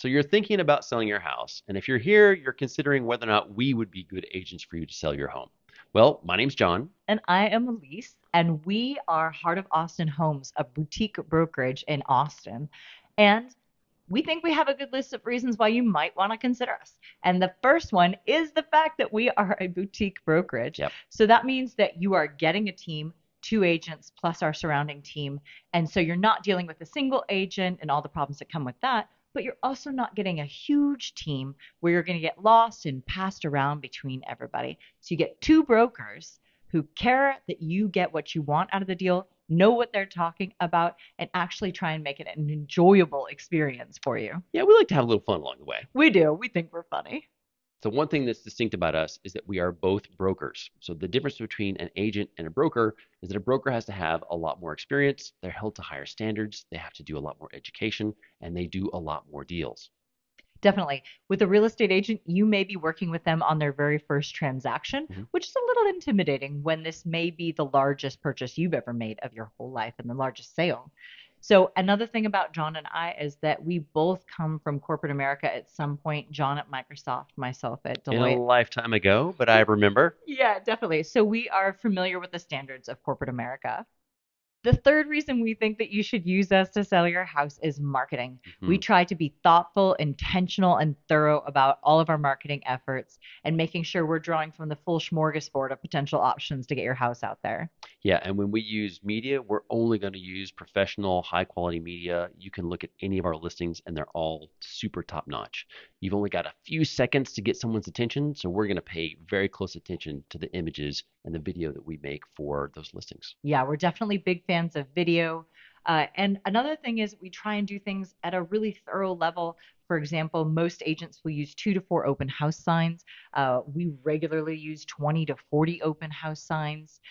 So you're thinking about selling your house, and if you're here, you're considering whether or not we would be good agents for you to sell your home. Well, my name's John. And I am Alyse, and we are Heart of Austin Homes, a boutique brokerage in Austin. And we think we have a good list of reasons why you might want to consider us. And the first one is the fact that we are a boutique brokerage. Yep. So that means that you are getting a team, two agents plus our surrounding team. And so you're not dealing with a single agent and all the problems that come with that, but you're also not getting a huge team where you're going to get lost and passed around between everybody. So you get two brokers who care that you get what you want out of the deal, know what they're talking about, and actually try and make it an enjoyable experience for you. Yeah, we like to have a little fun along the way. We do. We think we're funny. So one thing that's distinct about us is that we are both brokers. So the difference between an agent and a broker is that a broker has to have a lot more experience. They're held to higher standards. They have to do a lot more education, and they do a lot more deals. Definitely. With a real estate agent, you may be working with them on their very first transaction, Mhm. which is a little intimidating when this may be the largest purchase you've ever made of your whole life and the largest sale. So, another thing about John and I is that we both come from corporate America at some point. John at Microsoft, myself at In a Deloitte. lifetime ago, but I remember. Yeah, definitely. So, we are familiar with the standards of corporate America. The third reason we think that you should use us to sell your house is marketing. We Mhm. try to be thoughtful, intentional, and thorough about all of our marketing efforts and making sure we're drawing from the full smorgasbord of potential options to get your house out there. Yeah, and when we use media, we're only going to use professional, high quality media. You can look at any of our listings and they're all super top notch. You've only got a few seconds to get someone's attention, so we're going to pay very close attention to the images and the video that we make for those listings. Yeah, we're definitely big fans of video. And another thing is we try and do things at a really thorough level. For example, most agents will use 2 to 4 open house signs. We regularly use 20 to 40 open house signs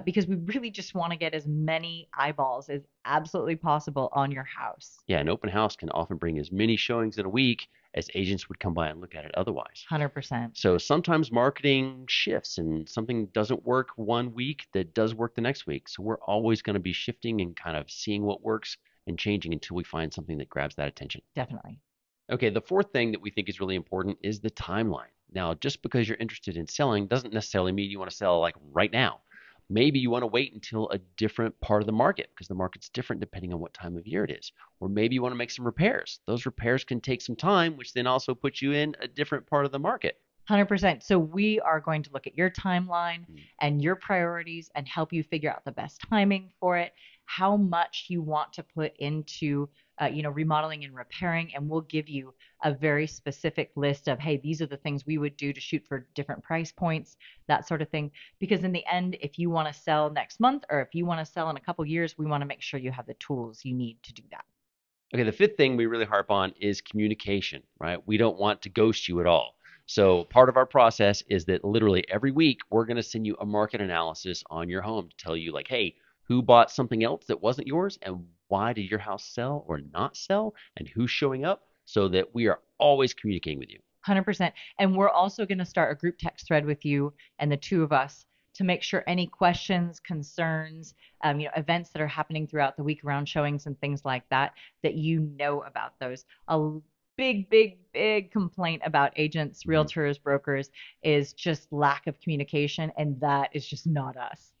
because we really just want to get as many eyeballs as absolutely possible on your house. Yeah, an open house can often bring as many showings in a week as agents would come by and look at it otherwise. 100%. So sometimes marketing shifts and something doesn't work one week that does work the next week. So we're always going to be shifting and kind of seeing what works and changing until we find something that grabs that attention. Definitely. Okay, the fourth thing that we think is really important is the timeline. Now, just because you're interested in selling doesn't necessarily mean you want to sell like right now. Maybe you want to wait until a different part of the market because the market's different depending on what time of year it is. Or maybe you want to make some repairs. Those repairs can take some time, which then also puts you in a different part of the market. 100%. So we are going to look at your timeline Mm. and your priorities and help you figure out the best timing for it, how much you want to put into remodeling and repairing, and we'll give you a very specific list of, hey, these are the things we would do to shoot for different price points, that sort of thing. Because in the end, if you want to sell next month or if you want to sell in a couple years, we want to make sure you have the tools you need to do that. Okay, the fifth thing we really harp on is communication, right? We don't want to ghost you at all. So part of our process is that literally every week we're going to send you a market analysis on your home to tell you like, hey, who bought something else that wasn't yours and why did your house sell or not sell and who's showing up so that we are always communicating with you. 100%. And we're also going to start a group text thread with you and the two of us to make sure any questions, concerns, events that are happening throughout the week around showings and things like that, that you know about those. A big, big, big complaint about agents, Mhm. realtors, brokers is just lack of communication, and that is just not us.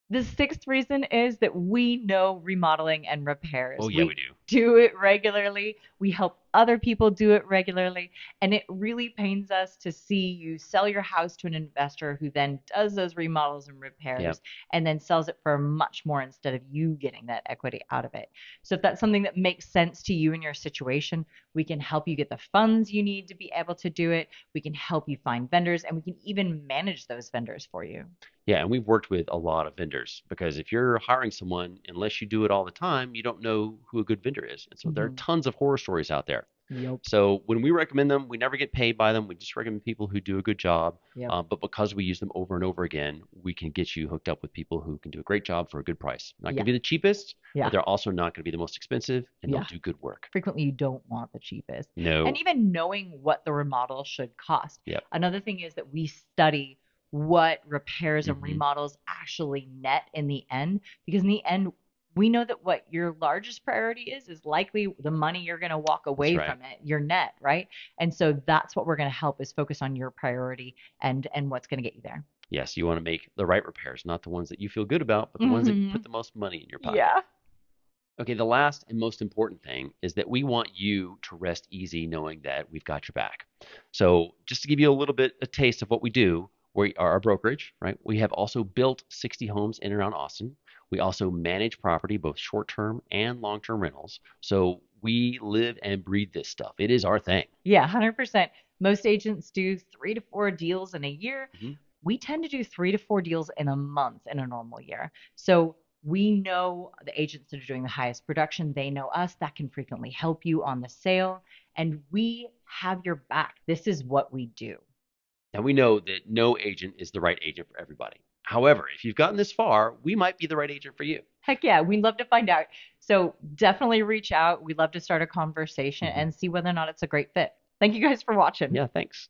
The sixth reason is that we know remodeling and Oh, repairs. yeah, we We do. do it regularly. We help other people do it regularly. And it really pains us to see you sell your house to an investor who then does those remodels and Yeah. repairs and then sells it for much more instead of you getting that equity out of it. So if that's something that makes sense to you in your situation, we can help you get the funds you need to be able to do it. We can help you find vendors and we can even manage those vendors for you. Yeah, and we've worked with a lot of vendors because if you're hiring someone, unless you do it all the time, you don't know who a good vendor is. And so there are Mhm. tons of horror stories out there. Yep. So when we recommend them, we never get paid by them. We just recommend people who do a good job. Yep. But because we use them over and over again, we can get you hooked up with people who can do a great job for a good price. Not going Yeah. to be the cheapest, Yeah. but they're also not going to be the most expensive, and they'll Yeah. do good work. Frequently you don't want the cheapest. And No. even knowing what the remodel should cost. Yep. Another thing is that we study what repairs and Hmm. remodels actually net in the end, because in the end, we know that what your largest priority is likely the money you're going to walk That's away right. from it, your net, right? And so that's what we're going to help is focus on your priority and what's going to get you there. Yes, you want to make the right repairs, not the ones that you feel good about, but the ones that put Hmm. the most money in your pocket. Yeah. Okay, the last and most important thing is that we want you to rest easy knowing that we've got your back. So, just to give you a little bit a taste of what we do, we are a brokerage, right? We have also built 60 homes in and around Austin. We also manage property, both short-term and long-term rentals. So, we live and breathe this stuff. It is our thing. Yeah, 100%. Most agents do 3 to 4 deals in a year. Mhm. We tend to do 3 to 4 deals in a month in a normal year. So we know the agents that are doing the highest production. They know us. That can frequently help you on the sale. And we have your back. This is what we do. And we know that no agent is the right agent for everybody. However, if you've gotten this far, we might be the right agent for you. Heck yeah, we'd love to find out. So definitely reach out. We'd love to start a conversation Mhm. and see whether or not it's a great fit. Thank you guys for watching. Yeah, thanks.